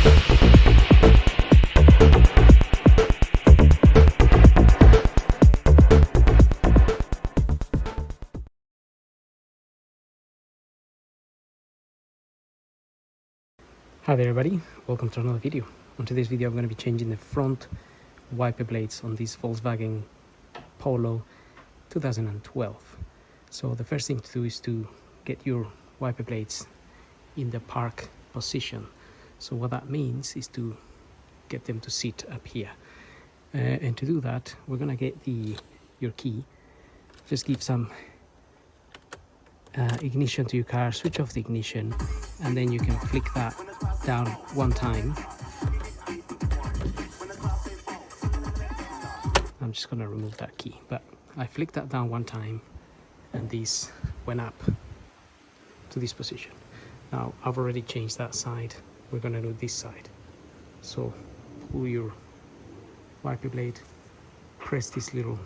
Hi there everybody, welcome to another video. On today's video I'm going to be changing the front wiper blades on this Volkswagen Polo 2012. So the first thing to do is to get your wiper blades in the park position. So what that means is to get them to sit up here. And to do that we're going to get your key, just give some ignition to your car, switch off the ignition, and then you can flick that down one time. I'm just gonna remove that key, but I flicked that down one time and this went up to this position. Now I've already changed that side, we're gonna do this side. So pull your wiper blade, press this little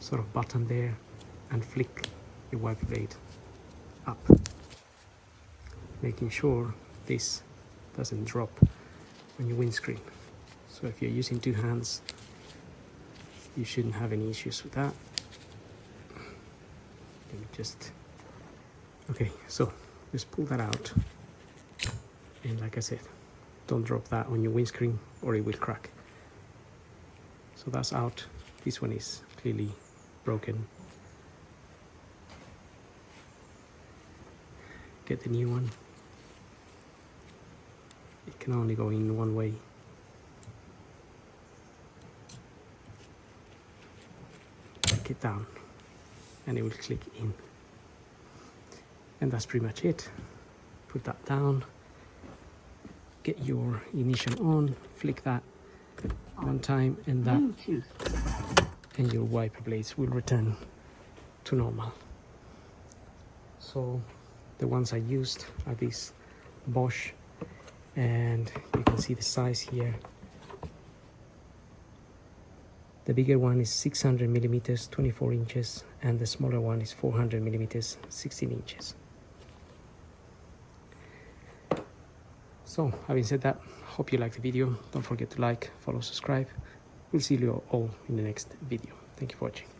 sort of button there and flick your wiper blade up, making sure this doesn't drop on your windscreen. So if you're using two hands, you shouldn't have any issues with that. Let me just, okay, so just pull that out, and like I said, don't drop that on your windscreen or it will crack. So that's out. This one is clearly broken. Get the new one. It can only go in one way. Click it down and it will click in. And that's pretty much it. Put that down. Get your ignition on. Flick that one time and that, and your wiper blades will return to normal. So the ones I used are these Bosch, and you can see the size here. The bigger one is 600 millimeters, 24 inches, and the smaller one is 400 millimeters, 16 inches. So having said that, hope you liked the video. Don't forget to like, follow, subscribe. We'll see you all in the next video. Thank you for watching.